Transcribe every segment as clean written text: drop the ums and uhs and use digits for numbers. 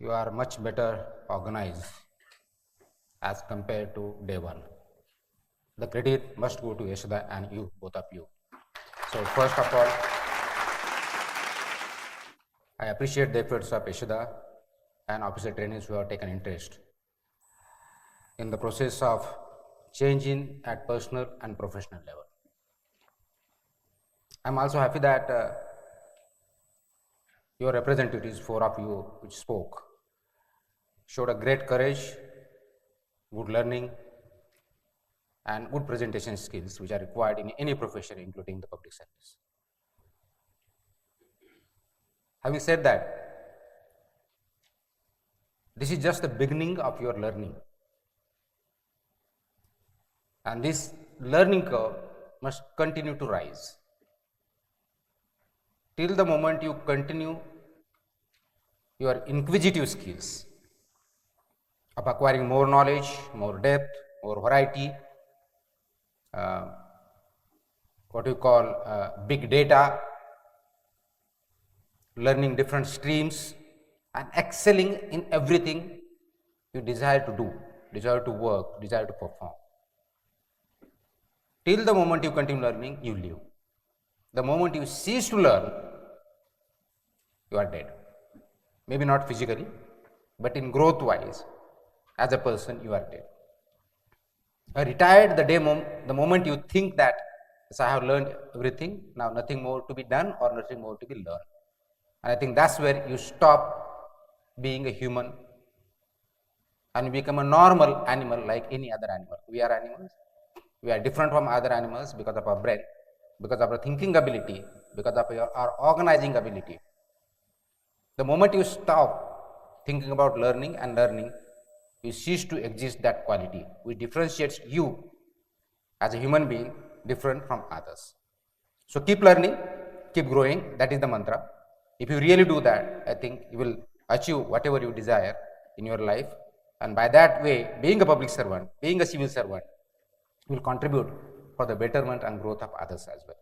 you are much better organized as compared to day one. The credit must go to Yashoda and you, both of you. So first of all, I appreciate the efforts of Yashoda and officer trainees who have taken interest in the process of changing at personal and professional level. I'm also happy that your representatives, four of you which spoke, showed a great courage, good learning, and good presentation skills which are required in any profession, including the public service. Having said that, this is just the beginning of your learning. And this learning curve must continue to rise till the moment you continue your inquisitive skills of acquiring more knowledge, more depth, more variety, what you call big data, learning different streams, and excelling in everything you desire to do, desire to work, desire to perform. Till the moment you continue learning, you live. The moment you cease to learn, you are dead. Maybe not physically, but in growth wise, as a person, you are dead. Retired the moment you think that, yes, I have learned everything, now nothing more to be done or nothing more to be learned. And I think that's where you stop being a human and you become a normal animal like any other animal. We are animals. We are different from other animals because of our brain, because of our thinking ability, because of our organizing ability. The moment you stop thinking about learning and learning, you cease to exist that quality which differentiates you as a human being different from others. So keep learning, keep growing, that is the mantra. If you really do that, I think you will achieve whatever you desire in your life, and by that way, being a public servant, being a civil servant, will contribute for the betterment and growth of others as well.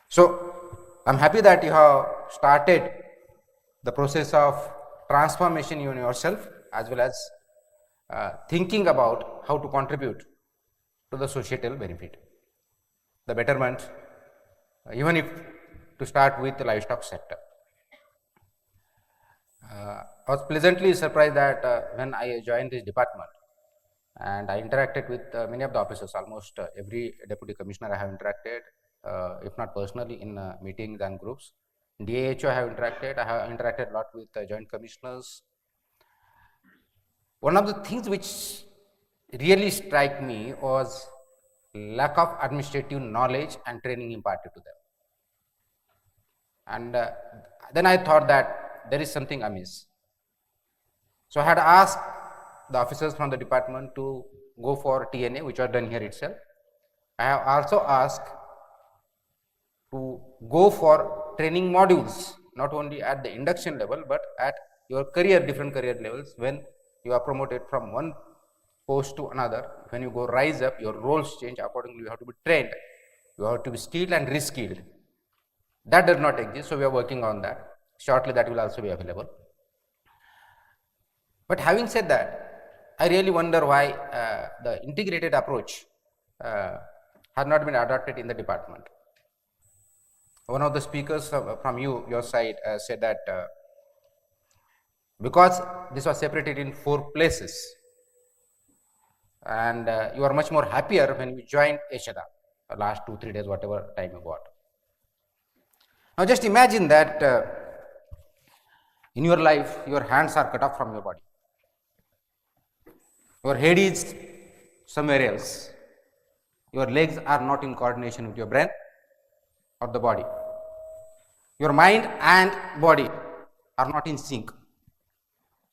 So I'm happy that you have started the process of transformation in yourself as well as thinking about how to contribute to the societal benefit, the betterment, even if to start with the livestock sector. I was pleasantly surprised that when I joined this department and I interacted with many of the officers, almost every deputy commissioner I have interacted, if not personally in meetings and groups. DAHO I have interacted a lot with joint commissioners. One of the things which really struck me was lack of administrative knowledge and training imparted to them. And then I thought that there is something amiss. So I had asked the officers from the department to go for TNA, which are done here itself. I have also asked to go for training modules, not only at the induction level, but at your different career levels. When you are promoted from one post to another, when you go rise up, your roles change accordingly. You have to be trained, you have to be skilled and reskilled. That does not exist, so we are working on that. Shortly that will also be available. But having said that, I really wonder why the integrated approach has not been adopted in the department. One of the speakers from your side said that because this was separated in 4 places and you are much more happier when you joined Eshada, the last 2-3 days, whatever time you got. Now just imagine that in your life, your hands are cut off from your body. Your head is somewhere else. Your legs are not in coordination with your brain or the body. Your mind and body are not in sync.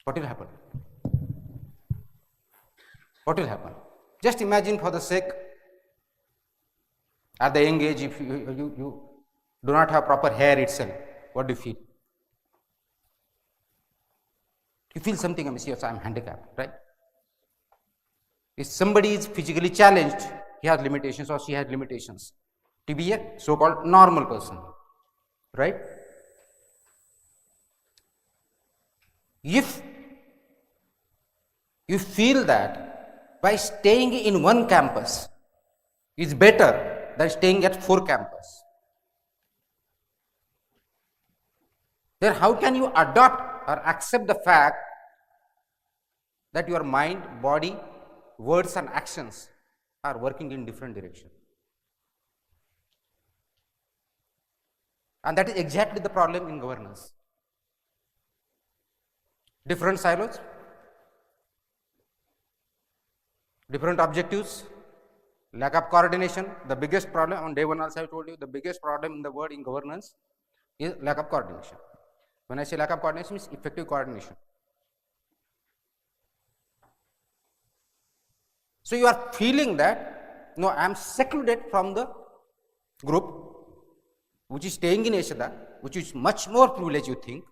What will happen? What will happen? Just imagine, for the sake, at the young age, if you do not have proper hair itself, what do you feel? You feel something amiss. Yes, I am handicapped, right? If somebody is physically challenged, he has limitations or she has limitations to be a so-called normal person, right? If you feel that by staying in one campus is better than staying at 4 campuses, then how can you adopt or accept the fact that your mind, body, words and actions are working in different direction? And that is exactly the problem in governance. Different silos, different objectives, lack of coordination. The biggest problem on day one also I told you, the biggest problem in the world in governance is lack of coordination. When I say lack of coordination, means effective coordination. So you are feeling that, no, I am secluded from the group which is staying in Asia, which is much more privileged you think,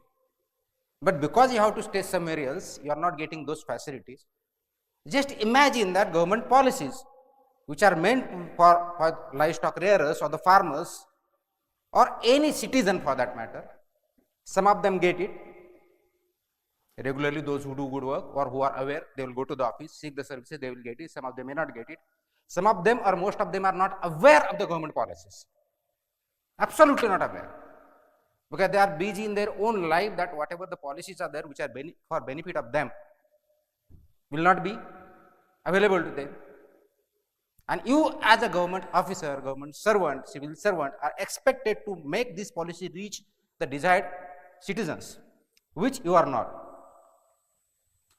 but because you have to stay somewhere else, you are not getting those facilities. Just imagine that government policies which are meant for livestock rearers or the farmers or any citizen for that matter, some of them get it regularly, those who do good work or who are aware, they will go to the office, seek the services, they will get it. Some of them may not get it. Some of them or most of them are not aware of the government policies, absolutely not aware, because they are busy in their own life, that whatever the policies are there which are for benefit of them will not be available to them. And you as a government officer, government servant, civil servant are expected to make this policy reach the desired citizens, which you are not.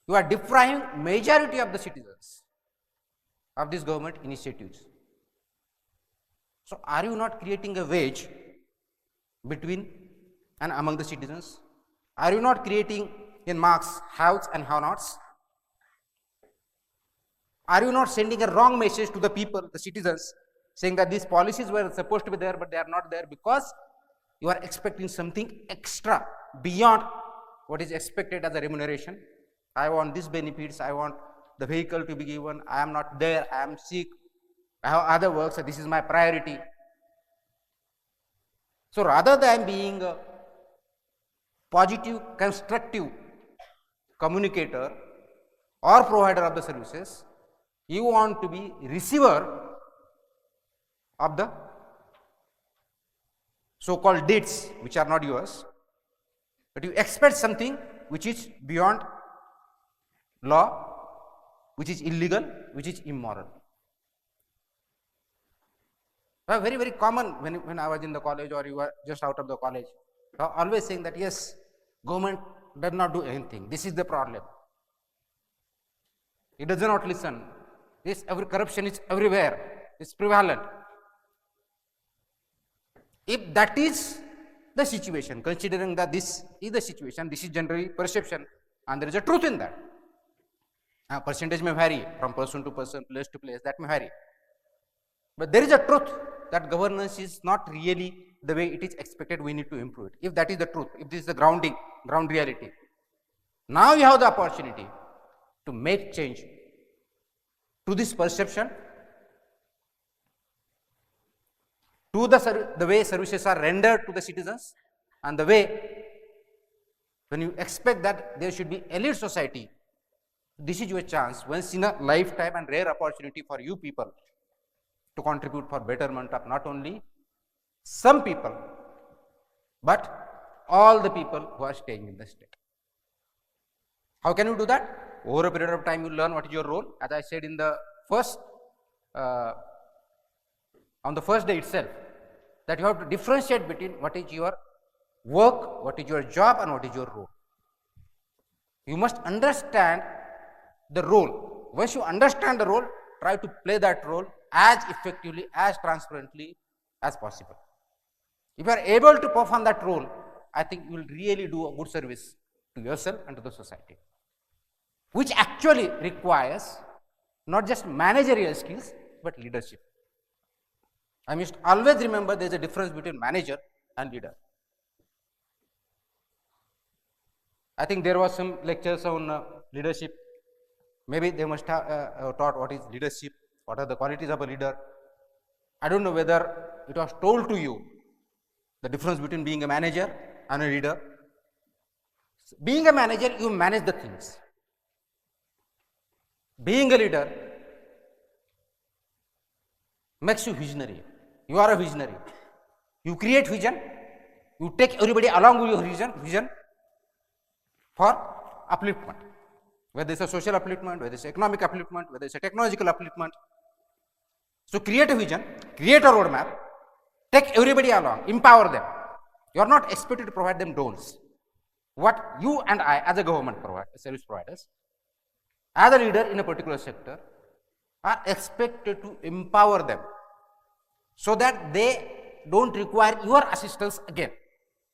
You are depriving majority of the citizens of these government initiatives. So are you not creating a wedge between and among the citizens? Are you not creating in marks haves and have-nots? Are you not sending a wrong message to the people, the citizens, saying that these policies were supposed to be there but they are not there because you are expecting something extra beyond what is expected as a remuneration? I want these benefits, I want the vehicle to be given, I am not there, I am sick, I have other work, so this is my priority. So rather than being a positive, constructive communicator or provider of the services, you want to be receiver of the so-called deeds which are not yours, but you expect something which is beyond law, which is illegal, which is immoral. Very, very common when I was in the college or you were just out of the college, always saying that yes, government does not do anything, this is the problem. It does not listen. Yes, corruption is everywhere, it's prevalent. If that is the situation, considering that this is the situation, this is generally perception and there is a truth in that. Percentage may vary from person to person, place to place, that may vary. But there is a truth that governance is not really the way it is expected, we need to improve it. If that is the truth, if this is the ground reality, now you have the opportunity to make change to this perception, to the way services are rendered to the citizens, and the way when you expect that there should be elite society. This is your chance, once in a lifetime and rare opportunity for you people to contribute for betterment of not only some people, but all the people who are staying in the state. How can you do that? Over a period of time, you learn what is your role. As I said in the first, on the first day itself, that you have to differentiate between what is your work, what is your job, and what is your role. You must understand the role. Once you understand the role, try to play that role as effectively, as transparently as possible. If you are able to perform that role, I think you will really do a good service to yourself and to the society, which actually requires not just managerial skills, but leadership. I must always remember there is a difference between manager and leader. I think there was some lectures on leadership. Maybe they must have taught what is leadership, what are the qualities of a leader. I don't know whether it was told to you the difference between being a manager and a leader. Being a manager, you manage the things. Being a leader makes you visionary. You are a visionary. You create vision. You take everybody along with your vision for upliftment. Whether it's a social upliftment, whether it's economic upliftment, whether it's a technological upliftment. So create a vision, create a roadmap, take everybody along, empower them. You are not expected to provide them don'ts. What you and I, as a government service providers, as a leader in a particular sector, are expected to empower them so that they don't require your assistance again.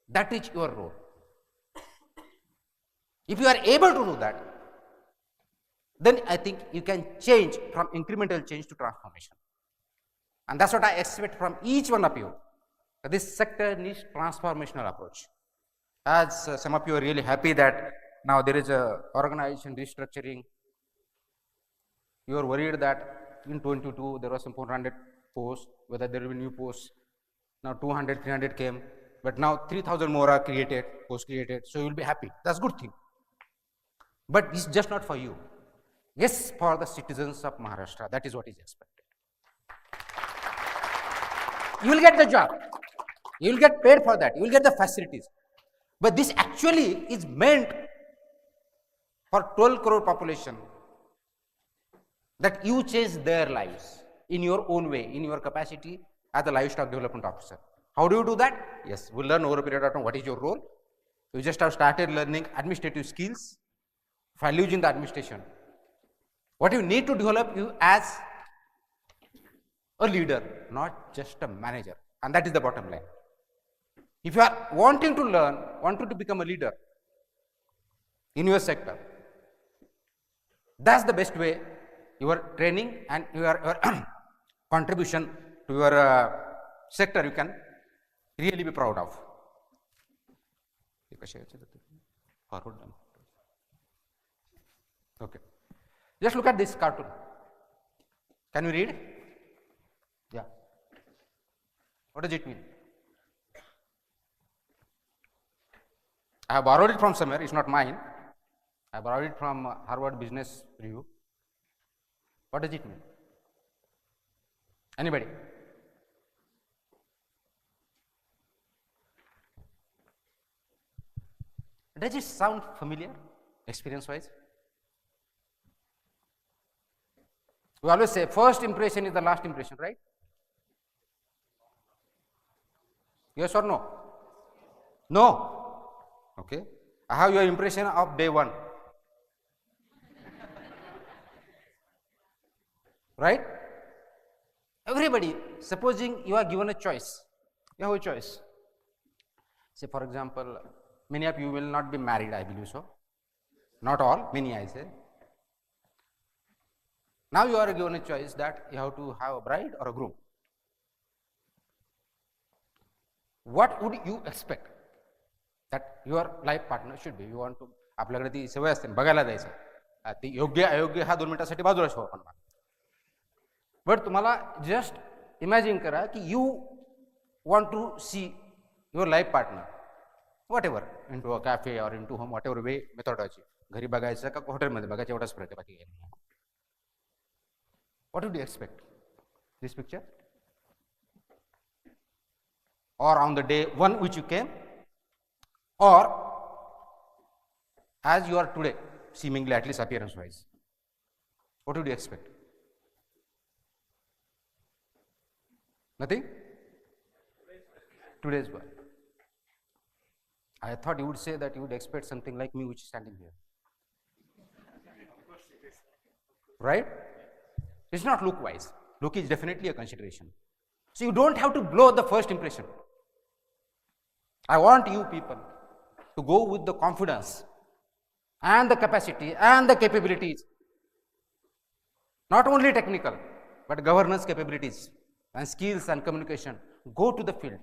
That is your role. If you are able to do that, then I think you can change from incremental change to transformation. And that's what I expect from each one of you. This sector needs transformational approach. As some of you are really happy that now there is a organization restructuring. You are worried that in 22 there was some 400 posts, whether there will be new posts. Now 200, 300 came, but now 3,000 more are created, posts created. So you will be happy. That's a good thing. But it's just not for you. Yes, for the citizens of Maharashtra, that is what is expected. You will get the job. You will get paid for that. You will get the facilities. But this actually is meant for 12 crore population, that you change their lives in your own way, in your capacity as a livestock development officer. How do you do that? Yes, we'll learn over a period of time what is your role. You just have started learning administrative skills, values in the administration. What you need to develop you as a leader, not just a manager. And that is the bottom line. If you are wanting to learn, wanting to become a leader in your sector, that's the best way. Your training and your contribution to your sector you can really be proud of. Okay. Just look at this cartoon. Can you read? Yeah. What does it mean? I have borrowed it from somewhere, it's not mine. I borrowed it from Harvard Business Review. What does it mean? Anybody? Does it sound familiar, experience-wise? We always say first impression is the last impression, right? Yes or no? No. Okay. I have your impression of day one. Right? Everybody, supposing you are given a choice, you have a choice. Say for example, many of you will not be married, I believe so. Not all, many I say. Now you are given a choice that you have to have a bride or a groom. What would you expect that your life partner should be? You want to, आपल्याकडे ती सवय असते बघायला जायचं, ती योग्य अयोग्य हा 2 मिनिटासाठी बाजूला ठेवू आपण. बट तुम्हाला जस्ट इमॅजिन करा की you want to see your life partner whatever in to a cafe or in to home whatever way methodology, घरी बघायचं का हॉटेलमध्ये बघायचं एवढाच फरक आहे, बाकी काही नाही. What would you expect? This picture? Or on the day one which you came, or as you are today, seemingly at least appearance wise, what would you expect? Nothing? Today's boy. I thought you would say that you would expect something like me which is standing here. Right? It's not look wise. Look is definitely a consideration. So you don't have to blow the first impression. I want you people to go with the confidence and the capacity and the capabilities, not only technical, but governance capabilities and skills and communication. Go to the field,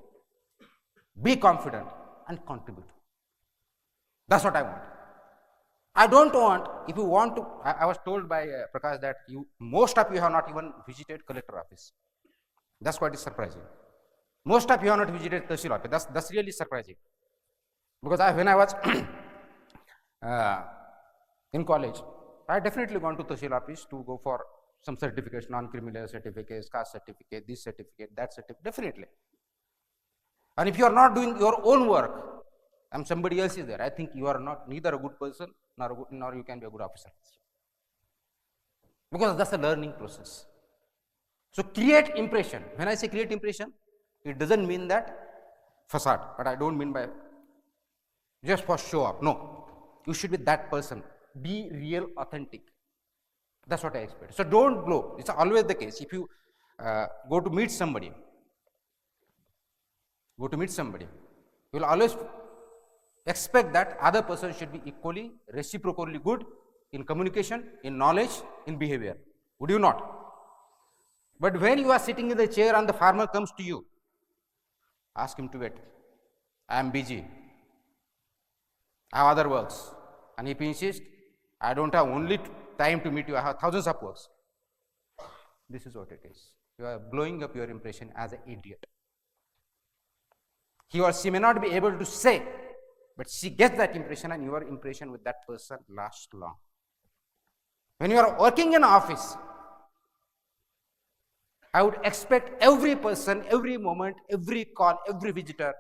be confident and contribute. That's what I want. I don't want, if you want to, I was told by Prakash that most of you have not even visited collector office. That's quite surprising. Most of you have not visited Tahsil office. That's really surprising. Because when I was uh, in college, I definitely gone to Tahsil office to go for some certificates, non-criminal certificates, caste certificate, this certificate, that certificate, definitely. And if you are not doing your own work, and somebody else is there, I think you are not neither a good person nor you can be a good officer. Because that's a learning process. So create impression. When I say create impression, it doesn't mean that facade, but I don't mean by just for show up. No, you should be that person. Be real, authentic. That's what I expect. So don't blow. It's always the case. If you go to meet somebody, you will always expect that other person should be equally, reciprocally good in communication, in knowledge, in behavior. Would you not? But when you are sitting in the chair and the farmer comes to you, ask him to wait. I am busy. I have other works. And if he insists, I don't have only time to meet you, I have thousands of works. This is what it is. You are blowing up your impression as an idiot. He or she may not be able to say, but she gets that impression, and your impression with that person lasts long. When you are working in an office, I would expect every person, every moment, every call, every visitor,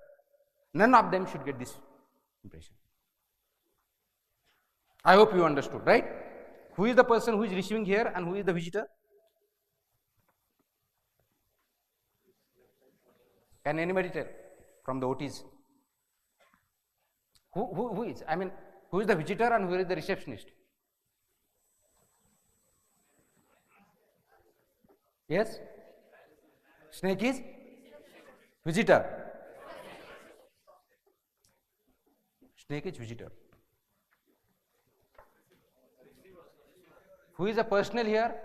none of them should get this impression. I hope you understood, right? Who is the person who is receiving here and who is the visitor? Can anybody tell from the OTs? Who is? I mean, who is the visitor and who is the receptionist? Yes? Snake is visitor. Snake is visitor. Who is the personnel here?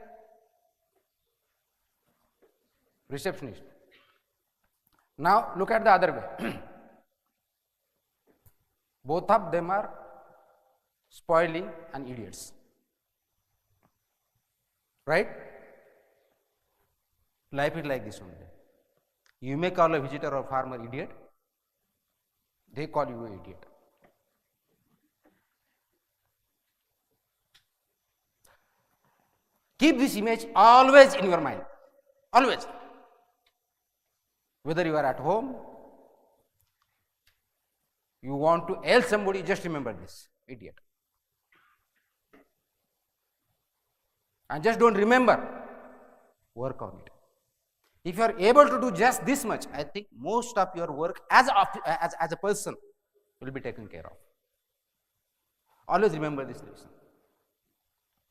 Receptionist. Now look at the other way. Both of them are spoiling and idiots. Right? Life is like this only. You may call a visitor or farmer idiot, they call you an idiot. Keep this image always in your mind, always. Whether you are at home, you want to help somebody, just remember this, idiot. And just don't remember, work on it. If you are able to do just this much, I think most of your work as a person will be taken care of. Always remember this lesson.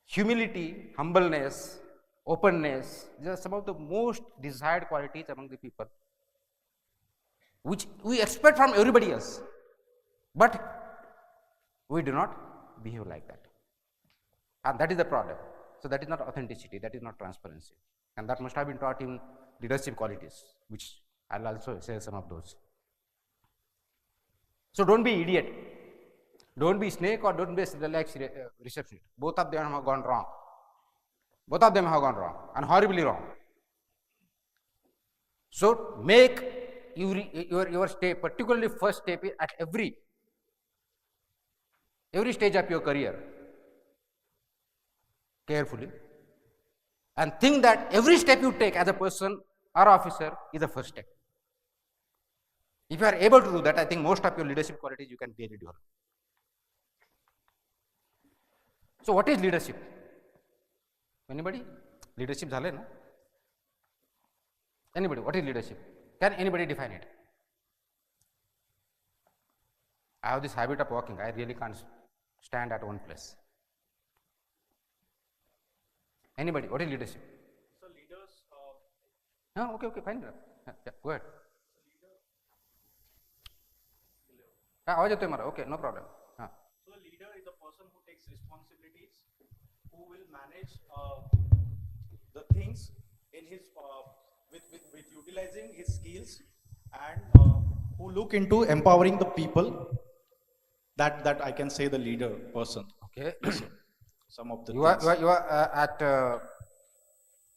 Humility, humbleness, openness, these are some of the most desired qualities among the people, which we expect from everybody else, but we do not behave like that. And that is the problem. So that is not authenticity, that is not transparency. And that must have been taught in leadership qualities, which I'll also say some of those. So don't be idiot. Don't be snake or don't be like receptionist. Both of them have gone wrong. Both of them have gone wrong and horribly wrong. So make your step, particularly first step at every stage of your career carefully, and think that every step you take as a person or officer is the first step. If you are able to do that, I think most of your leadership qualities you can really develop. So what is leadership? Anybody? Leadership झाले ना? Anybody? What is leadership? Can anybody define it? I have this habit of walking. I really can't stand at one place. Anybody? What is leadership? So leaders. Okay, fine. Yeah, go ahead. आवाज येतोय मला. Okay, no problem. So a leader is a person who takes responsibilities, who will manage the things in his with utilizing his skills, and who look into empowering the people. That I can say the leader person. Okay. Some of the you are at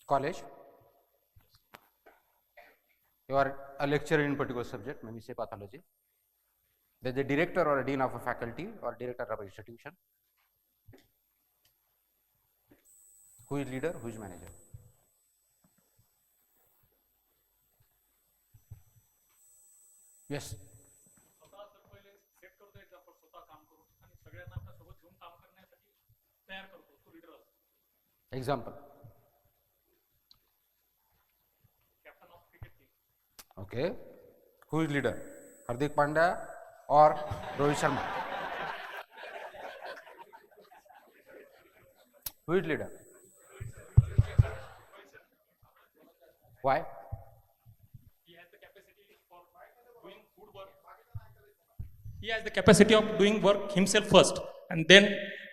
college. You are a lecturer in particular subject, maybe say pathology. There's a director or a dean of a faculty or director of an institution. Who is leader? Who is manager? Yes. स्वतः जर पहिले set करतो example स्वतः काम करून आणि सगळ्यांना आपल्या सोबत घेऊन काम करण्यासाठी तयार करतो तो लीडर असतो. Example. Captain of cricket team. Okay. Who is leader? Hardik Pandya or Rohit Sharma? Who is leader? Why? He has the capacity for doing good work. He has the capacity of doing work himself first and then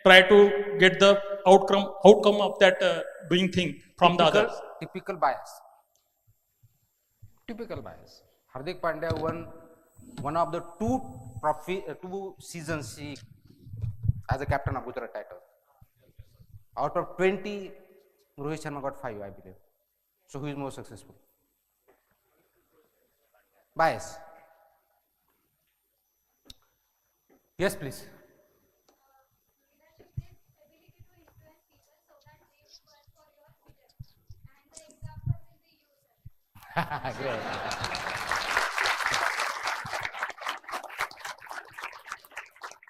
try to get the outcome of that doing thing from the others. Typical bias. Typical bias. Hardik Pandya won one of the two seasons he as a captain of Gujarat Titans. Out of 20, Rohit Sharma got 5, I believe. So who is more successful? Bias. Yes, please. Great.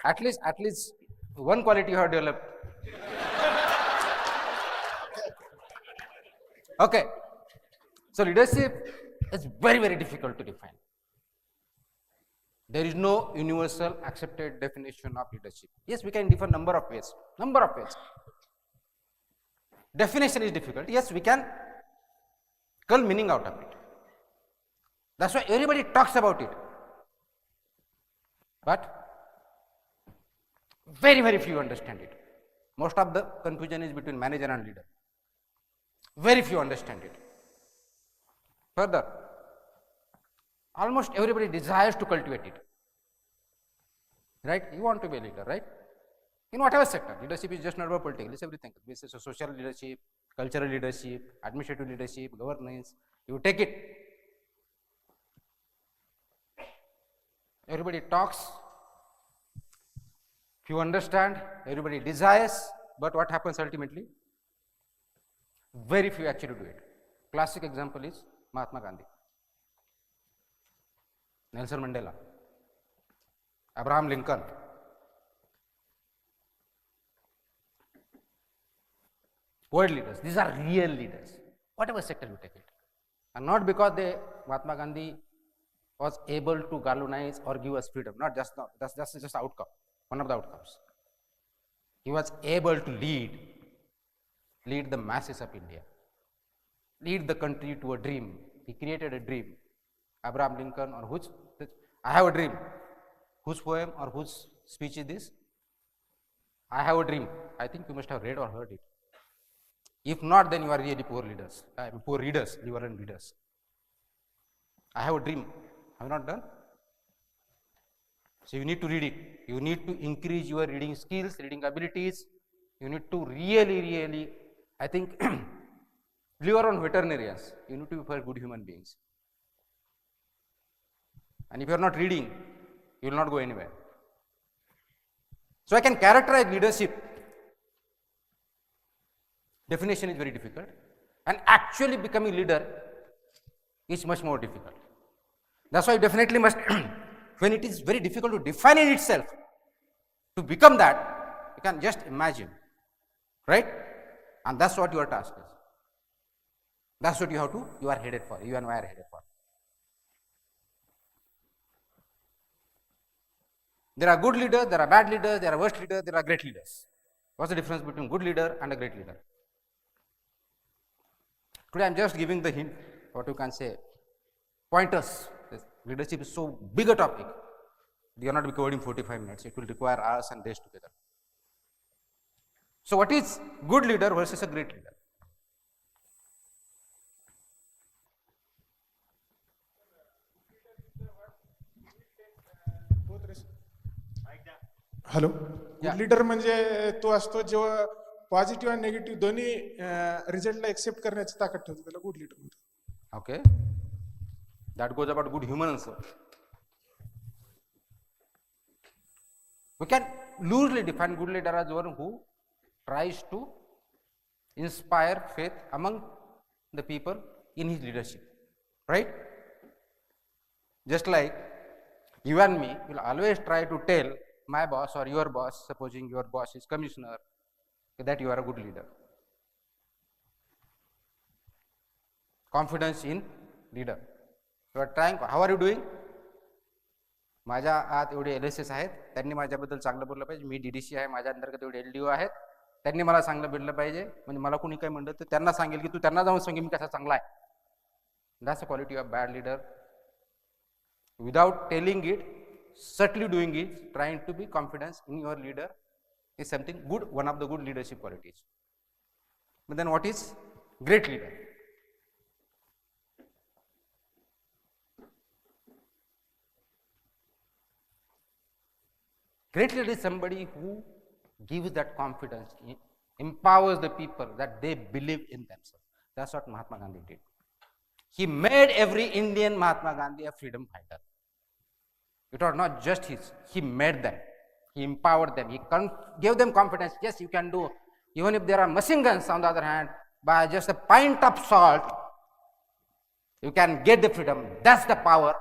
At least one quality you have developed. Okay. So leadership is very, very difficult to define. There is no universal accepted definition of leadership. Yes, we can define number of ways. Number of ways. Definition is difficult. Yes, we can cull meaning out of it. That's why everybody talks about it. But very, very few understand it. Most of the confusion is between manager and leader. Very few understand it. Further, almost everybody desires to cultivate it. Right? You want to be a leader, right? In whatever sector. Leadership is just not about political, it's everything. This is social leadership, cultural leadership, administrative leadership, governance. You take it. Everybody talks. Few understand, everybody desires, but what happens ultimately? Very few actually do it. Classic example is Mahatma Gandhi, Nelson Mandela, Abraham Lincoln. World leaders, these are real leaders, whatever sector you take it. And not because Mahatma Gandhi was able to galvanize or give us freedom, not just now, that's just the outcome, one of the outcomes. He was able to lead the masses of India, lead the country to a dream. He created a dream. Abraham Lincoln, or whose, I have a dream. Whose poem or whose speech is this? I have a dream. I think you must have read or heard it. If not, then you are really poor leaders, poor readers, you are readers. I have a dream. Have you not done? So you need to read it. You need to increase your reading skills, reading abilities. You need to really, I think, live around veterinarians. You need to be for good human beings. And if you are not reading, you will not go anywhere. So I can characterize leadership. Definition is very difficult. And actually becoming leader is much more difficult. That's why you definitely must, when it is very difficult to define in itself, to become that, you can just imagine, right? And that's what your task is. That's what you are headed for, you and I are headed for. There are good leaders, there are bad leaders, there are worst leaders, there are great leaders. What's the difference between good leader and a great leader? Today I am just giving the hint, what you can say, pointers. This leadership is so big a topic. We are not covered in 45 minutes. It will require hours and days together. So what is good leader versus a great leader? Hello. Good leader म्हणजे तो असतो जेव्हा positive आणि negative दोन्ही रिझल्टला accept करण्याची ताकद ठेवतो, त्याला गुड लीडर म्हणतात. Okay. That goes about good human also. We can loosely define good leader as one who tries to inspire faith among the people in his leadership, right? Just like you and me will always try to tell my boss or your boss, supposing your boss is commissioner, that you are a good leader. Confidence in leader. You are trying, how are you doing? माझ्या आत एवढे LSS आहेत, त्यांनी माझ्याबद्दल चांगलं बोललं पाहिजे. मी DDC आहे, माझ्या अंतर्गत एवढे LDO आहेत, त्यांनी मला चांगलं बोललं पाहिजे. म्हणजे मला कोणी काय म्हणलं तर त्यांना सांगेल की तू त्यांना जाऊन सांग मी कसा चांगला आहे. That's the quality of bad leader. Without telling it, subtly doing it, trying to be confident in your leader is something good, one of the good leadership qualities. But then what is great leader? Great leader is somebody who gives that confidence, empowers the people that they believe in themselves. That's what Mahatma Gandhi did. He made every Indian Mahatma Gandhi a freedom fighter. It was not just his, he made them, he empowered them, he gave them confidence. Yes, you can do, even if there are machine guns on the other hand, by just a pint of salt, you can get the freedom. That's the power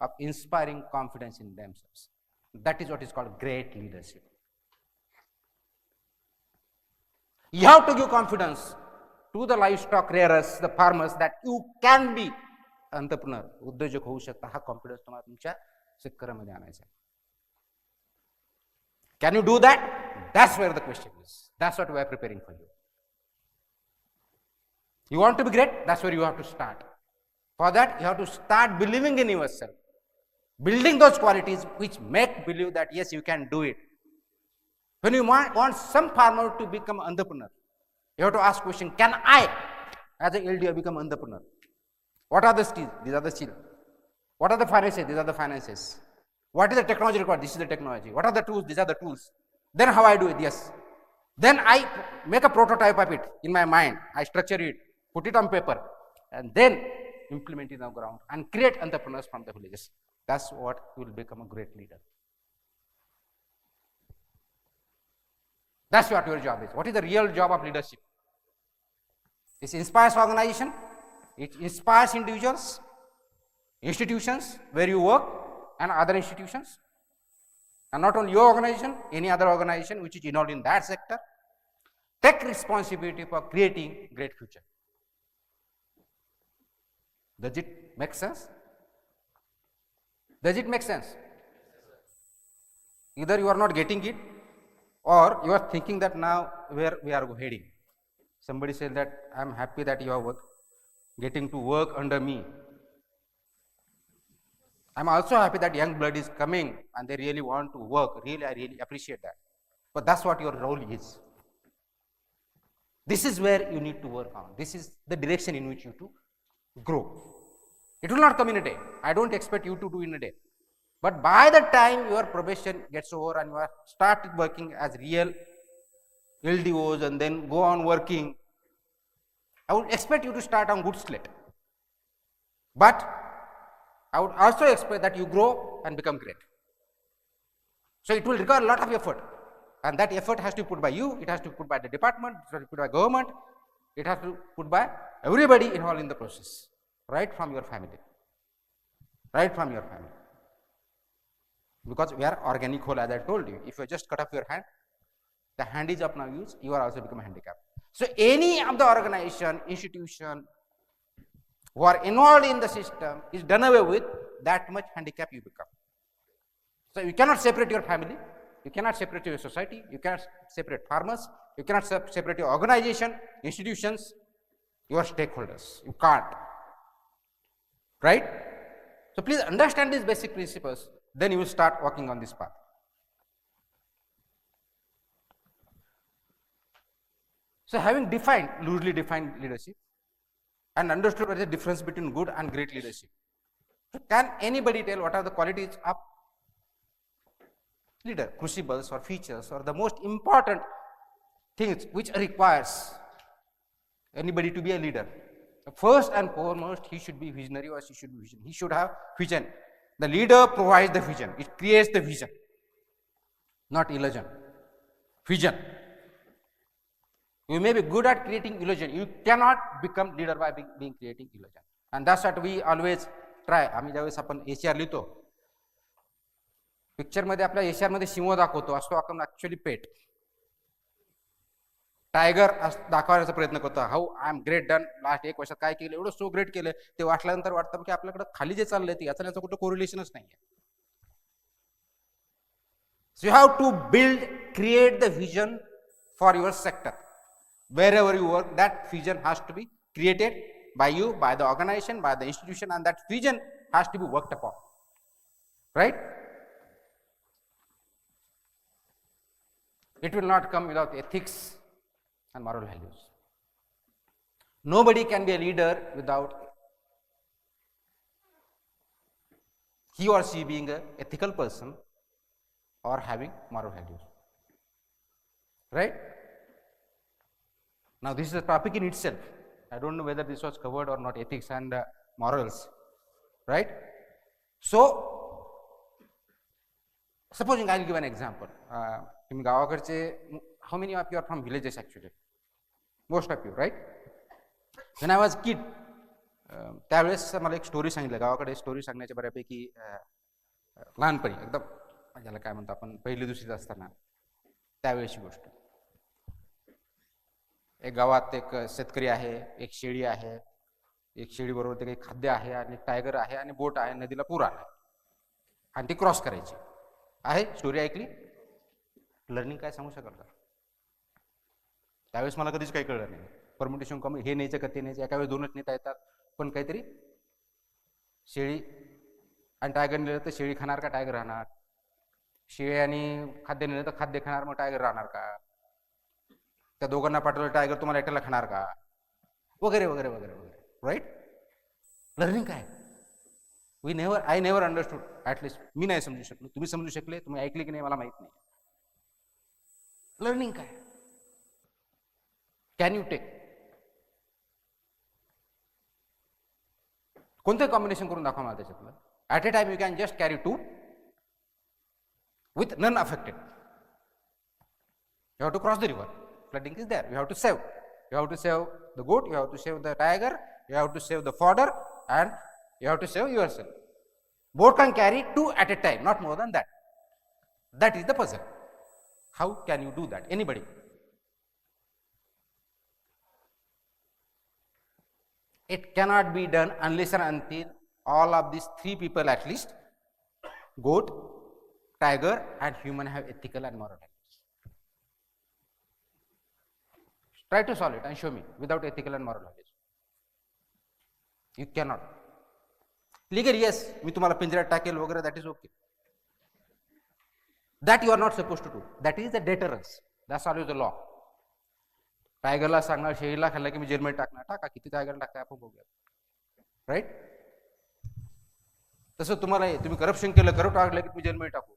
of inspiring confidence in themselves. That is what is called great leadership. You have to give confidence to the livestock rearers, the farmers, that you can be entrepreneur, उद्योजक होऊ शकता. हा confidence तुम्हाला तुमच्या शेतकऱ्यामध्ये आणायचा आहे. Can you do that? That's where the question is. That's what we are preparing for you. You want to be great? That's where you have to start. For that, you have to start believing in yourself, building those qualities which make believe that yes, you can do it. When you want some farmer to become entrepreneur, you have to ask question, can I, as an LDO, become entrepreneur? What are the skills? These are the skills. What are the finances? These are the finances. What is the technology required? This is the technology. What are the tools? These are the tools. Then how I do it? Yes. Then I make a prototype of it in my mind. I structure it, put it on paper, and then implement it on the ground and create entrepreneurs from the villages. That's what will become a great leader. That's what your job is. What is the real job of leadership? It inspires organization, it inspires individuals, institutions where you work and other institutions, and not only your organization, any other organization which is involved in that sector. Take responsibility for creating great future. Does it make sense? Does it make sense? Either you are not getting it, or you are thinking that now where we are heading. Somebody said that I am happy that you are getting to work under me. I am also happy that young blood is coming and they really want to work. Really, I really appreciate that. But that's what your role is. This is where you need to work on. This is the direction in which you to grow. It will not come in a day. I don't expect you to do in a day. But by the time your probation gets over and you are started working as real LDOs and then go on working, I would expect you to start on good slate. But I would also expect that you grow and become great. So it will require a lot of effort. And that effort has to be put by you, it has to be put by the department, it has to be put by government, it has to be put by everybody involved in the process, right from your family. Right from your family. Because we are organic whole, as I told you. If you just cut off your hand, the hand is of no use, you are also become handicapped. So any of the organization, institution who are involved in the system is done away with, that much handicap you become. So you cannot separate your family, you cannot separate your society, you cannot separate farmers, you cannot separate your organization, institutions, your stakeholders. You can't. Right? So please understand these basic principles, then you will start working on this path. So having defined, loosely defined leadership and understood what is the difference between good and great leadership, so can anybody tell what are the qualities of leader, crucibles or features or the most important things which requires anybody to be a leader? First and foremost, he should be visionary or she should be vision. He should have vision. The leader provides the vision, it creates the vision. not illusion. Vision. You may be good at creating illusion. You cannot become leader by being creating illusion. And that's what we always try. आम्ही ज्यावेळेस आपण एशिआर लिहितो, पिक्चरमध्ये आपल्या एशिआरमध्ये सिंह दाखवतो, असतो आपण actually पेट. Tiger दाखवण्याचा प्रयत्न करतो. हाऊ I am great done, last 1 वर्षात काय केलं, एवढं सो ग्रेट केलं. ते वाटल्यानंतर वाटतं की आपल्याकडे खाली जे चाललंय ते याचा कुठं कोरिलेशनच नाहीये. So you have to create the vision for your sector. Wherever you work, that vision has to be created by you, by the organization, by the institution, and that vision has to be worked upon. Right? It will not come without ethics and moral values. Nobody can be a leader without he or she being an ethical person or having moral values. Right? Now, this is a topic in itself. I don't know whether this was covered or not, ethics and morals. Right? So, supposing I will give an example. तुम्ही गावाकडचे, how many of you are from villages actually? Most of you, right? When I was kid, त्यावेळेस मला एक story सांगितलं. गावाकडे story सांगण्याच्या बऱ्यापैकी लहानपणी एकदम ज्याला काय म्हणतो आपण पहिली दुसरीत असताना त्यावेळेची गोष्ट. एक गावात एक शेतकरी आहे, एक शेळी आहे, एक शेळीबरोबर ते काही खाद्य आहे आणि एक टायगर आहे आणि बोट आहे, नदीला पूर आला आणि ती क्रॉस करायची आहे. स्टोरी ऐकली? लर्निंग काय सांगू शकाल का? त्यावेळेस मला कधीच काही कळलं नाही. परम्युटेशन कमी, हे न्यायचं का ते न्यायचं, एका वेळेस दोनच नेता येतात, पण काहीतरी शेळी आणि टायगर नेलं तर शेळी खाणार का टायगर राहणार, शेळी आणि खाद्य नेलं तर खाद्य खाणार, मग टायगर राहणार का, त्या दोघांना पाठवलं टायगर तुम्हाला एकट्याला खाणार का, वगैरे वगैरे वगैरे वगैरे. राईट? लर्निंग काय? I never understood. ॲटलिस्ट मी नाही समजू शकलो. तुम्ही समजू शकले, तुम्ही ऐकले की नाही मला माहित नाही. लर्निंग काय? Can you take? कोणतं कॉम्बिनेशन करून दाखवा मला त्याच्यातलं. At a time you can just carry 2 with none affected. You have to cross the river. Flooding is there. You have to save. You have to save the goat. You have to save the tiger. You have to save the fodder, and you have to save yourself. Boat can carry 2 at a time, not more than that. That is the puzzle. How can you do that? Anybody? It cannot be done unless and until all of these 3 people at least, goat, tiger and human, have ethical and moral values. Try to solve it and show me without ethical and moral values. You cannot. Legally, yes, मी तुम्हाला पिंजऱ्यात टाकेल वगैरे, that is okay. That you are not supposed to do. That is the deterrence. That's always the law. टायगरला सांगणार, शेळीला खाल्लं की मी जेलमध्ये टाकणार, टाका, किती टायगर टाकताय आपण बघूया. राईट? तसं तुम्हाला तुम्ही करप्शन केलं, करप्ट टाकलं की तुम्ही जेलमध्ये टाकू,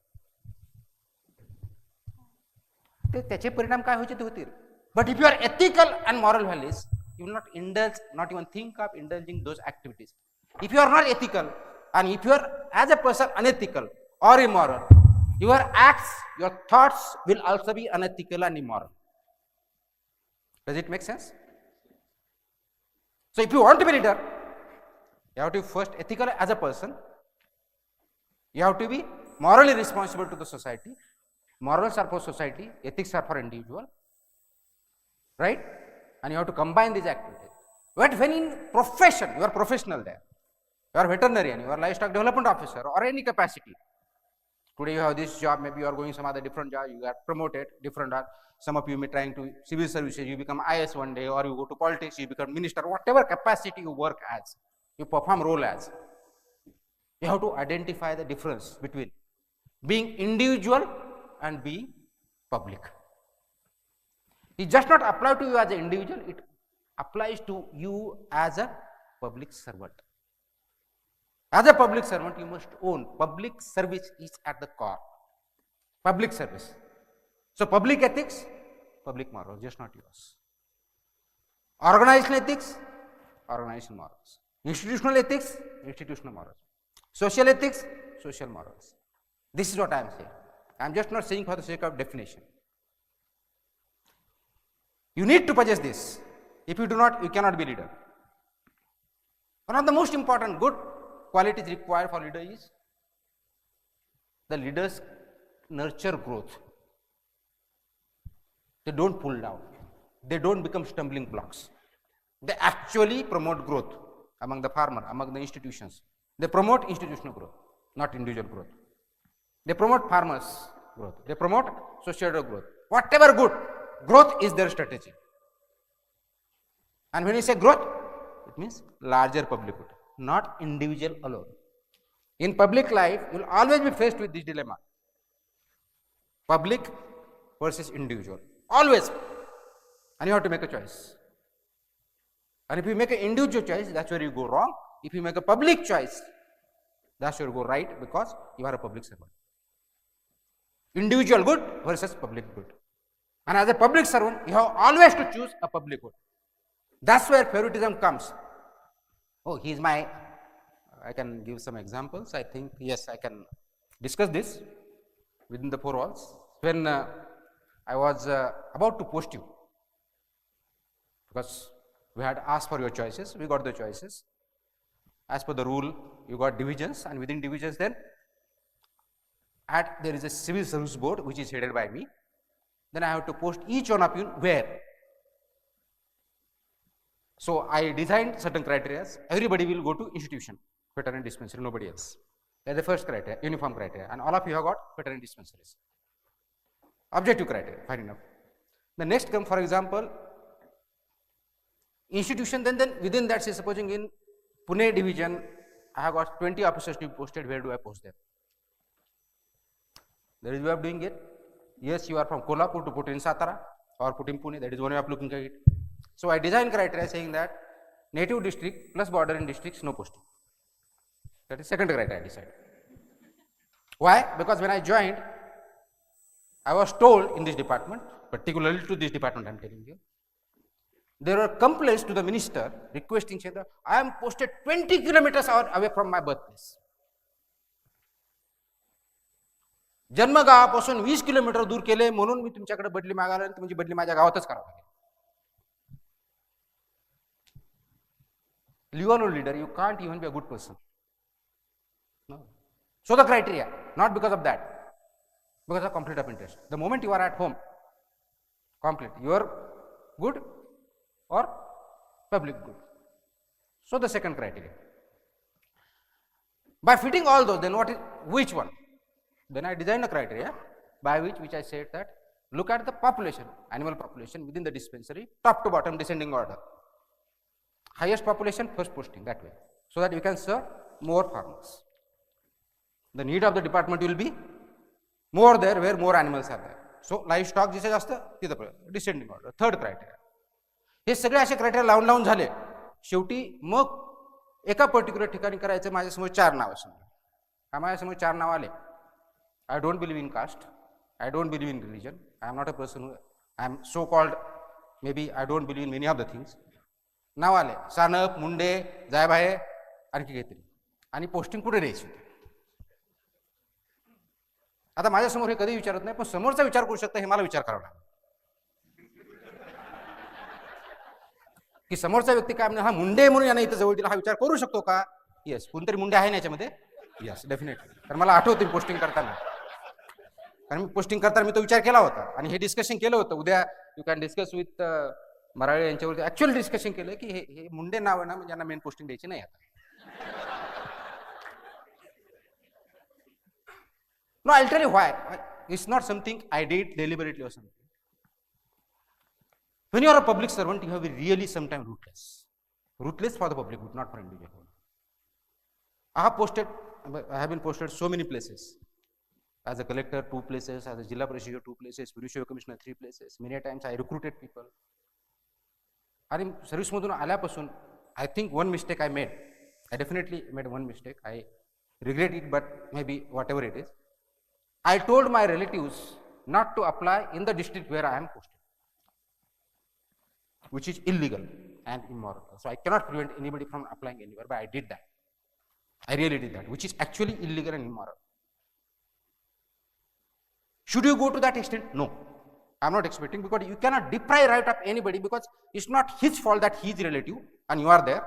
ते त्याचे परिणाम काय व्हायचे ते होतील. But if you are ethical and moral values, you will not indulge, not even think of indulging those activities. If you are not ethical and if you are as a person unethical or immoral, your acts, your thoughts will also be unethical and immoral. Does it make sense? So if you want to be leader, you have to be first ethical as a person. You have to be morally responsible to the society. Morals are for society, ethics are for individual. Right? And you have to combine these activities. But when in profession, you are professional there. You are veterinarian, you are livestock development officer, or any capacity. Today you have this job, maybe you are going some other different job, you got promoted, different job. Some of you may trying to civil services, you become IS one day, or you go to politics, you become minister, whatever capacity you work as, you perform role as. You have to identify the difference between being individual and being public. It does not apply to you as an individual, it applies to you as a public servant. As a public servant, you must own. Public service is at the core. Public service. So, public ethics, public morals, just not yours. Organizational ethics, organizational morals. Institutional ethics, institutional morals. Social ethics, social morals. This is what I am saying. I'm just not saying for the sake of definition. You need to possess this. If you do not, you cannot be leader. One of the most important good qualities required for leader is the leaders nurture growth. They don't pull down. They don't become stumbling blocks. They actually promote growth among the farmer, among the institutions. They promote institutional growth, not individual growth. They promote farmers' growth. They promote societal growth. Whatever good, growth is their strategy. And when you say growth, it means larger public good, not individual alone. In public life, you will always be faced with this dilemma. Public versus individual. Always. And you have to make a choice. And if you make an individual choice, that's where you go wrong. If you make a public choice, that's where you go right, because you are a public servant. Individual good versus public good. And as a public servant, you have always to choose a public good. That's where favoritism comes. Oh, he is my, I can give some examples. I think, yes, I can discuss this within the four walls. When I was about to post you, because we had asked for your choices, we got the choices. As per the rule, you got divisions, and within divisions then, there is a civil service board which is headed by me. Then I have to post each one of you where. So I designed certain criteria. Everybody will go to institution, veterinary dispensary, nobody else. That's the first criteria, uniform criteria, and all of you have got veterinary dispensaries. Objective criteria, fine enough. The next come, for example, institution, then within that, say supposing in Pune division, I have got 20 officers to be posted. Where do I post them? There is a way of doing it. Yes, you are from Kolhapur to put in Satara or put in Pune. That is one way of looking at it. So I designed criteria saying that native district plus bordering districts, no posting. That is second criteria I decided. Why? Because when I joined, I was told in this department, particularly to this department I am telling you, there were complaints to the minister requesting that I am posted 20 kilometers away from my birthplace. जन्मगावापासून 20 kilometre दूर केले म्हणून मी तुमच्याकडे बदली मागायला आणि तुमची बदली माझ्या गावातच करावी लागेल. You are no leader, you can't even be a good person. No. So the criteria, not because of that, because of conflict of interest. The moment you are at home, conflict, you are good or public good. So the second criteria. By fitting all those, then which one? Then I designed a criteria by which I said that look at the population, animal population within the dispensary, top to bottom descending order. Highest population, first posting, that way, so that you can serve more farmers. The need of the department will be more there where more animals are there. So livestock जिथे जास्त तिथे descending order. Third criteria. हे सगळे असे criteria लावून झाले. शेवटी मग एका particular ठिकाणी करायचं माझ्यासमोर 4 नाव समजा. माझ्यासमोर 4 नाव आले. I don't believe in caste. I don't believe in religion. I am not a person who I am so called, maybe I don't believe in many of the things. नाव आले सानप, मुंडे, जायभाये, आणखी काहीतरी, आणि पोस्टिंग कुठे द्यायची होती. आता माझ्यासमोर हे कधी विचारत नाही, पण समोरचा विचार करू शकता हे मला विचार करावा लागेल की समोरचा व्यक्ती काय म्हणजे हा मुंडे म्हणून याने इथं जवळ दिला, हा विचार करू शकतो का? येस, कोणतरी मुंडे आहे ना याच्यामध्ये? Yes, definitely. कारण मला आठवते पोस्टिंग करताना, कारण मी पोस्टिंग करताना मी तो विचार केला होता आणि हे डिस्कशन केलं होतं. उद्या you can discuss with Marale यांच्यावरती ऍक्च्युअल डिस्कशन केलं की हे मुंडे नाव आहे ना, म्हणजे यांना मेन पोस्टिंग द्यायची नाही आता. No, I'll tell you why. It's not something I did deliberately or something. When you are a public servant, you have to be really sometimes ruthless. Ruthless for the public good, not for individual. I have been posted so many places. As a collector, 2 places. As a Jilla Parishad, 2 places. Municipal Commissioner, 3 places. Many times I recruited people. And service madhun आल्यापासून, I think one mistake I made. I definitely made one mistake. I regret it, but maybe whatever it is. I told my relatives not to apply in the district where I am posted, which is illegal and immoral. So I cannot prevent anybody from applying anywhere, but I did that. I really did that, which is actually illegal and immoral. Should you go to that extent? No. I'm not expecting, because you cannot deprive right of anybody, because it's not his fault that he is relative and you are there.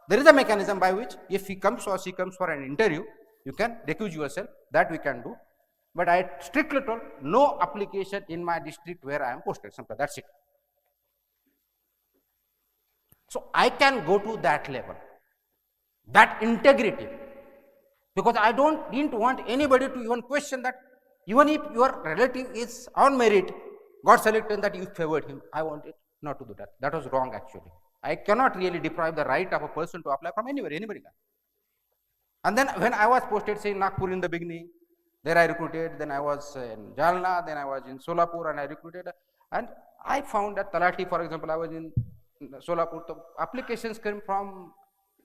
There is a mechanism by which if he comes or she comes for an interview, you can recuse yourself. That we can do. But I strictly told no application in my district where I am posted. Simple. That's it. So I can go to that level, that integrity, because I didn't want anybody to even question that, even if your relative is on merit, got selected, that you favored him. I wanted not to do that. That was wrong actually. I cannot really deprive the right of a person to apply from anywhere, anybody can. And then when I was posted, say, Nagpur in the beginning, there I recruited, then I was in Jalna, then I was in Solapur and I recruited, and I found that Talati, for example, I was in Solapur, the applications came from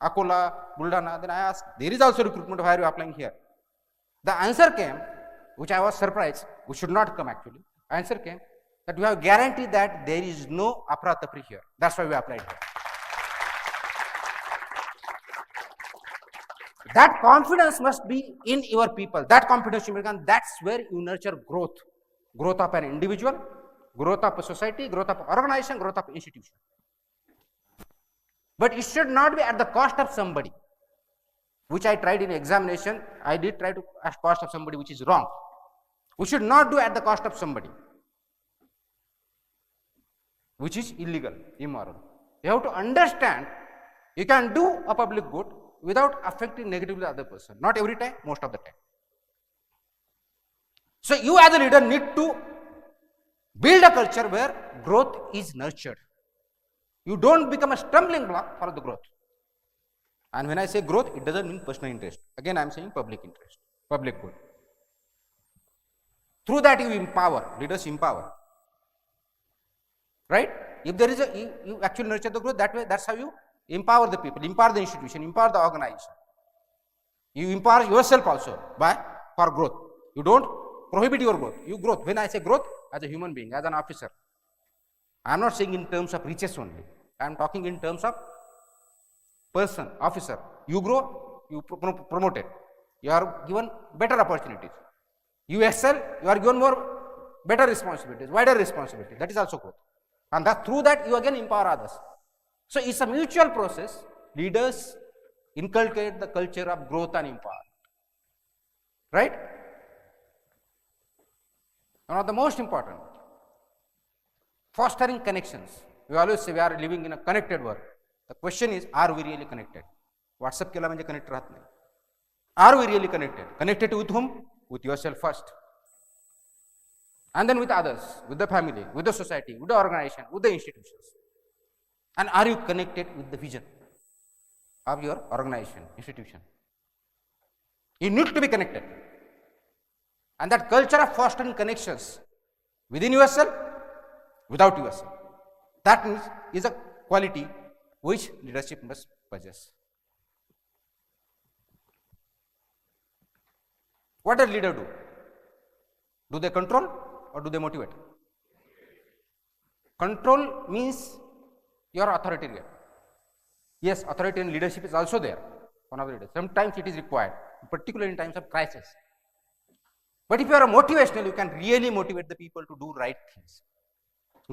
Akola, Buldana, then I asked, there is also recruitment, why are you applying here? The answer came, which I was surprised, which should not come actually. Answer came that we have guaranteed that there is no apratapri here. That's why we applied here. That confidence must be in your people. That confidence, that's where you nurture growth. Growth of an individual, growth of a society, growth of an organization, growth of an institution. But it should not be at the cost of somebody, which I tried in examination. I did try to at cost of somebody, which is wrong. We should not do at the cost of somebody, which is illegal, immoral. You have to understand, you can do a public good without affecting negatively the other person. Not every time, most of the time. So you as a leader need to build a culture where growth is nurtured. You don't become a stumbling block for the growth. And when I say growth, it doesn't mean personal interest. Again, I am saying public interest, public good. Through that you empower, leaders empower. Right? If there is you actually nurture the growth, that way, that's how you empower the people, empower the institution, empower the organization. You empower yourself also for growth. You don't prohibit your growth. You growth. When I say growth, as a human being, as an officer, I am not saying in terms of riches only. I am talking in terms of person, officer. You grow, you promoted. You are given better opportunities. You excel, you are given more better responsibilities, wider responsibility. That is also growth. And that through that you again empower others. So it's a mutual process. Leaders inculcate the culture of growth and empowerment. Right? One of the most important, fostering connections. We always say we are living in a connected world. The question is, are we really connected? WhatsApp केला म्हणजे connect राहत नाही. Are we really connected? Connected with whom? With yourself first. And then with others, with the family, with the society, with the organization, with the institutions. And are you connected with the vision of your organization, institution? You need to be connected. And that culture of fostering connections within yourself, without yourself, that is a quality which leadership must possess. What does leader do? Do they control or do they motivate? Control means you are authoritarian. Yes, authoritarian leadership is also there. One of the leaders. Sometimes it is required, particularly in times of crisis. But if you are motivational, you can really motivate the people to do right things,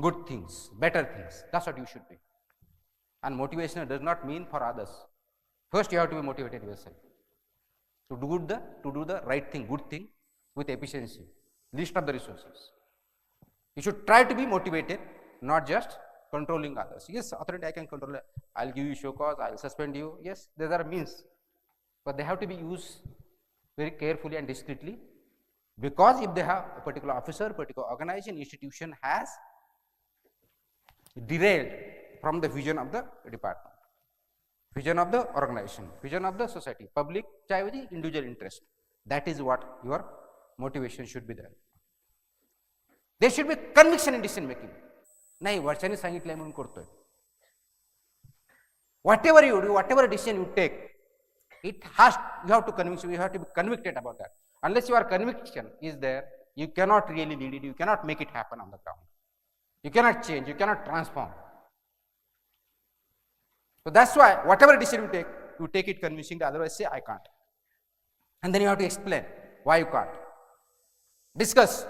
good things, better things. That's what you should be. And motivational does not mean for others. First, you have to be motivated yourself to do the right thing, good thing with efficiency, least of the resources. You should try to be motivated, not just controlling others. Yes, authority I can control. I'll give you show cause, I'll suspend you. Yes, there are means, but they have to be used very carefully and discreetly, because if they have a particular officer, particular organization, institution has derailed from the vision of the department, vision of the organization, vision of the society, public, चाहे वो individual interest. That is what your motivation should be there. There should be conviction in decision making. नाही वर्षाने सांगितलंय म्हणून करतोय. Whatever you do, whatever decision you take, you have to convince you have to be convicted about that. Unless your conviction is there, you cannot really lead it, you cannot make it happen on the ground. You cannot change, you cannot transform. So that's why whatever decision you take it convincingly, otherwise say I can't. And then you have to explain why you can't. Discuss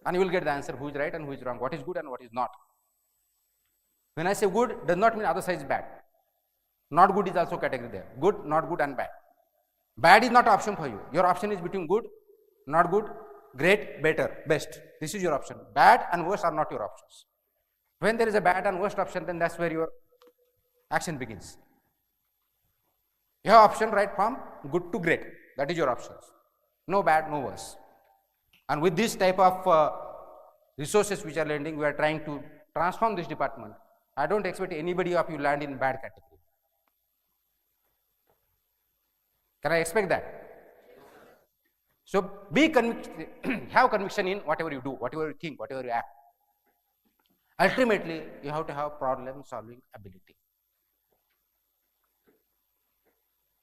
And you will get the answer who is right and who is wrong, what is good and what is not. When I say good, does not mean other side is bad. Not good is also category there. Good, not good and bad. Bad is not option for you. Your option is between good, not good, great, better, best. This is your option. Bad and worst are not your options. When there is a bad and worst option, then that's where your action begins. You have option right from good to great. That is your options. No bad, no worse. And with this type of resources which are lending, we are trying to transform this department. I don't expect anybody of you land in bad category. Can I expect that? So have conviction in whatever you do, whatever you think, whatever you act. Ultimately, you have to have problem solving ability.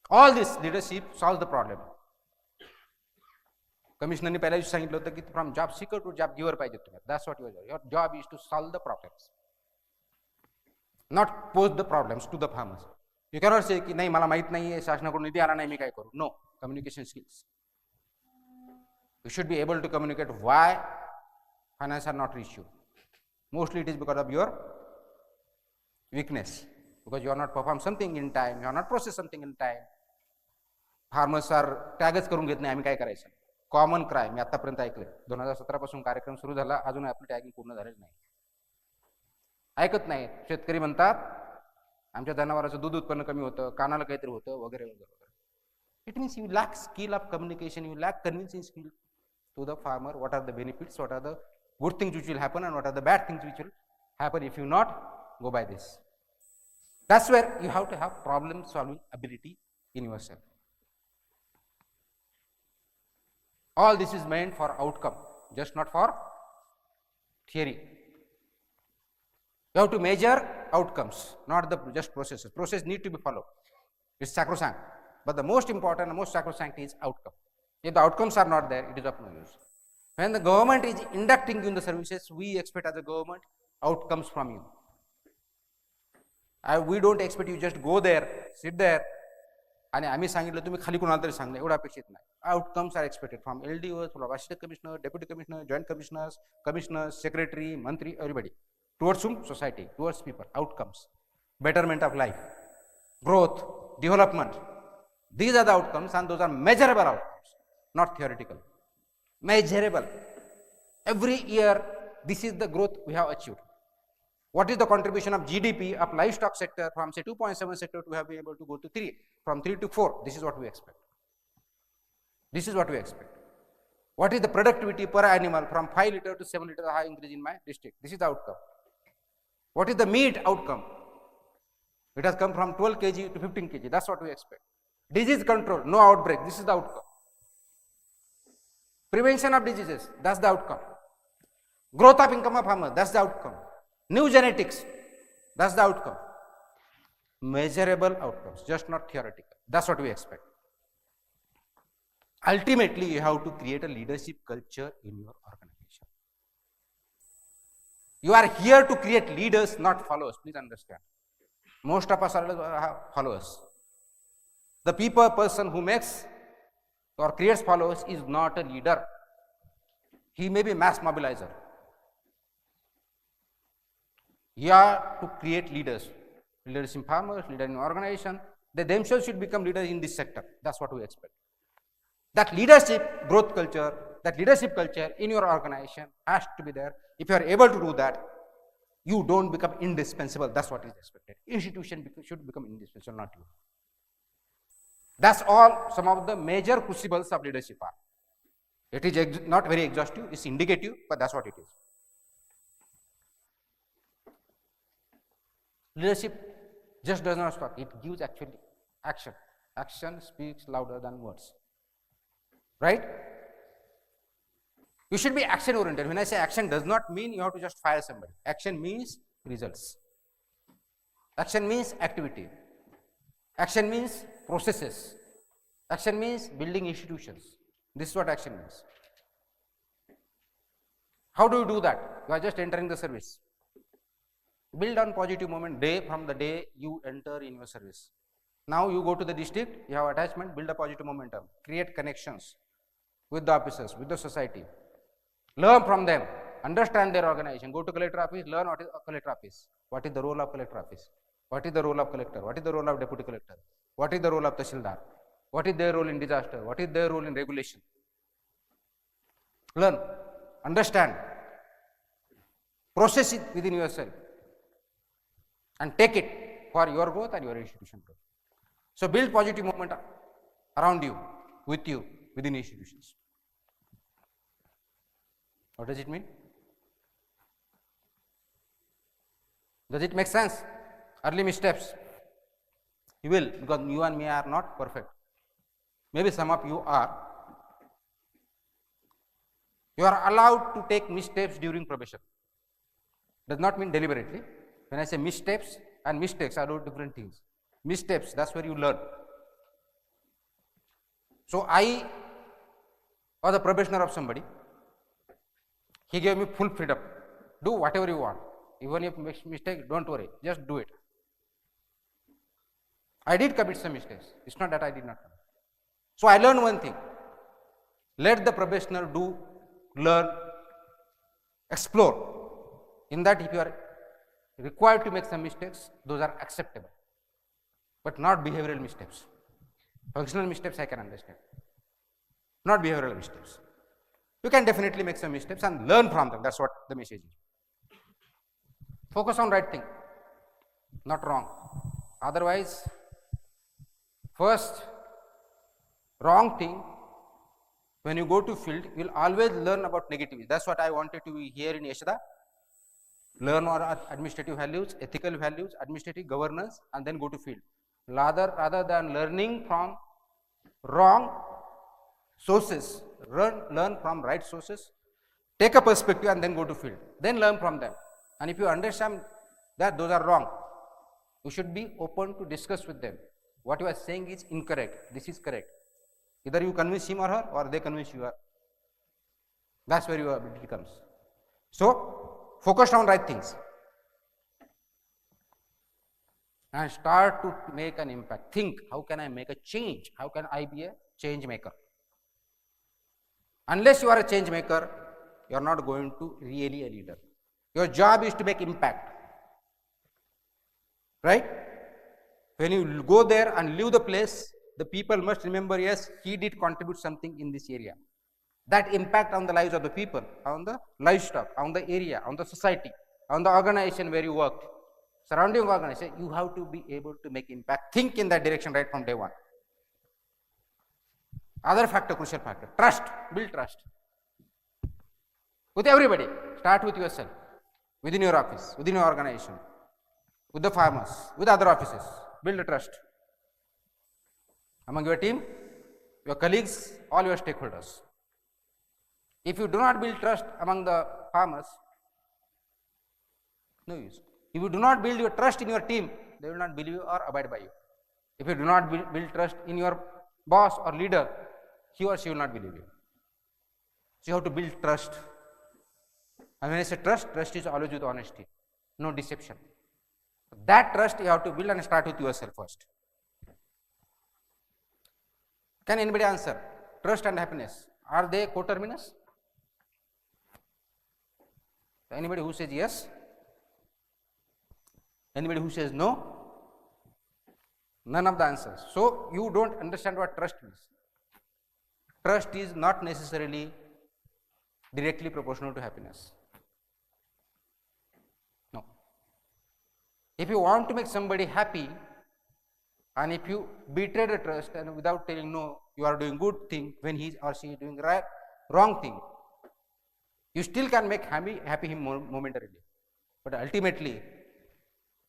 All this leadership solves the problem. कमिशनरने पहिल्या दिवशी सांगितलं होतं की from job seeker to job giver पाहिजे तुम्ही. That's what your job is to solve the problems, not pose the problems to the farmers. You cannot say की नाही मला माहित नाही आहे, शासनाकडून निधी आला नाही, मी काय करू. No, communication skills. You should be able to communicate why finance are not reached you. Mostly it is because of your weakness, because you are not perform something in time, you are not process something in time. Farmers are टॅगच करून घेत नाही, आम्ही काय करायचं. Common cry मी आतापर्यंत ऐकले. 2017 पासून कार्यक्रम सुरू झाला, अजून आपलं टॅगिंग पूर्ण झालेलं नाही. ऐकत नाही. शेतकरी म्हणतात आमच्या जनावरांचं दूध उत्पन्न कमी होतं, कानाला काहीतरी होतं वगैरे वगैरे. It means you lack skill of communication, you lack convincing skill to the farmer what are the benefits, what are the good things which will happen and what are the bad things which will happen if you not go by this. That's where you have to have problem solving ability in yourself. All this is meant for outcome, just not for theory. You have to measure outcomes, not the just processes. Process need to be followed. It's sacrosanct. But the most important and most sacrosanct is outcome. If the outcomes are not there, it is of no use. When the government is inducting you in the services, we expect as a government outcomes from you. We don't expect you just go there, sit there, आणि आम्ही सांगितलं तुम्ही खाली कोणाला तरी सांगणं एवढं अपेक्षित नाही. Outcomes are expected from LDOs, from assistant commissioner, deputy commissioner, joint commissioners, secretary, mantri, everybody. Towards whom? Society, towards people. Outcomes, betterment of life, growth, development. These are the outcomes, and those are measurable outcomes, not theoretical. Measurable. Every year, this is the growth we have achieved. What is the contribution of GDP of livestock sector from say 2.7 sector to have been able to go to 3, from 3 to 4? This is what we expect. This is what we expect. What is the productivity per animal from 5 liter to 7 liter high increase in my district? This is the outcome. What is the meat outcome? It has come from 12 kg to 15 kg. That's what we expect. Disease control, no outbreak. This is the outcome. Prevention of diseases, that's the outcome. Growth of income of farmers, that's the outcome. New genetics, that's the outcome. Measurable outcomes, just not theoretical. That's what we expect. Ultimately, you have to create a leadership culture in your organization. You are here to create leaders, not followers. Please understand. Most of us are followers. The person who makes or creates followers is not a leader. He may be mass mobilizer. You are to create leaders. Leaders in farmers, leaders in organization. They themselves should become leaders in this sector. That's what we expect. That leadership growth culture, that leadership culture in your organization has to be there. If you are able to do that, you don't become indispensable. That's what is expected. Institution should become indispensable, not you. That's all some of the major crucibles of leadership are. It is not very exhaustive, it's indicative, but that's what it is. Leadership just does not stop, it gives actually action. Action speaks louder than words. Right? You should be action oriented. When I say action, does not mean you have to just fire somebody. Action means results. Action means activity. Action means processes. Action means building institutions. This is what action means. How do you do that? You are just entering the service. Build on positive moment from the day you enter in your service. Now you go to the district, you have attachment, build a positive momentum, create connections with the officers, with the society. Learn from them. Understand their organization. Go to collector office, learn what is a collector office. What is the role of collector office? What is the role of collector? What is the role of deputy collector? What is the role of tahsildar? What is their role in disaster? What is their role in regulation? Learn, understand, process it within yourself, and take it for your growth and your institution growth. So build positive movement around you, with you, within institutions. What does it mean? Does it make sense? Early missteps. You will, because you and me are not perfect. Maybe some of you are. You are allowed to take missteps during probation. Does not mean deliberately. When I say missteps and mistakes are two different things. Missteps, that's where you learn. So I was a probationer of somebody. He gave me full freedom. Do whatever you want. Even if you make mistake, don't worry. Just do it. I did commit some mistakes. It's not that I did not commit. So I learned one thing. Let the probationer do, learn, explore. In that, if you are required to make some mistakes, those are acceptable. But not behavioral mistakes. Functional mistakes I can understand. Not behavioral mistakes. You can definitely make some mistakes and learn from them. That's what the message is. Focus on right thing, not wrong. Otherwise, first, wrong thing, when you go to field, you will always learn about negativity. That's what I wanted to hear in Yashada. Learn our administrative values, ethical values, administrative governance, and then go to field. Rather than learning from wrong sources, learn from right sources, take a perspective and then go to field. Then learn from them. And if you understand that those are wrong, you should be open to discuss with them. What you are saying is incorrect, this is correct. Either you convince him or her, or they convince you. That's where your ability comes. So, focus on right things. And start to make an impact. Think, how can I make a change? How can I be a change maker? Unless you are a change maker, you are not going to really a leader. Your job is to make impact. Right? When you go there and leave the place, the people must remember, yes, he did contribute something in this area. That impact on the lives of the people, on the livestock, on the area, on the society, on the organization where you work, surrounding organization, you have to be able to make impact. Think in that direction right from day one. Other factor, crucial factor, trust, build trust. With everybody, start with yourself, within your office, within your organization, with the farmers, with other offices, build a trust. Among your team, your colleagues, all your stakeholders. If you do not build trust among the farmers, no use. If you do not build your trust in your team, they will not believe you or abide by you. If you do not build trust in your boss or leader, he or she will not believe you. So you have to build trust. And when I say trust, trust is always with honesty, no deception. That trust you have to build and start with yourself first. Can anybody answer? Trust and happiness, are they coterminous? Anybody who says yes? Anybody who says no? None of the answers. So you don't understand what trust means. Trust is not necessarily directly proportional to happiness. No. If you want to make somebody happy, and if you betray the trust and without telling no, you are doing good thing when he or she is doing wrong thing, you still can make happy him momentarily. But ultimately,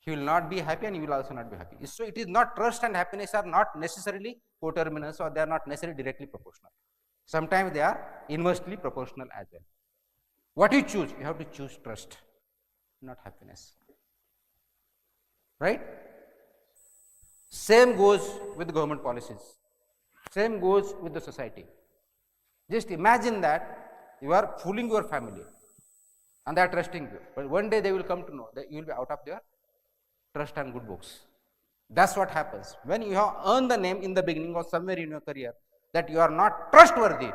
he will not be happy and you will also not be happy. So it is not, trust and happiness are not necessarily coterminous, or they are not necessarily directly proportional. Sometimes they are inversely proportional as well. What you choose? You have to choose trust, not happiness. Right? Same goes with government policies. Same goes with the society. Just imagine that you are fooling your family and they are trusting you. But one day they will come to know that you will be out of their trust and good books. That's what happens. When you have earned the name in the beginning or somewhere in your career that you are not trustworthy,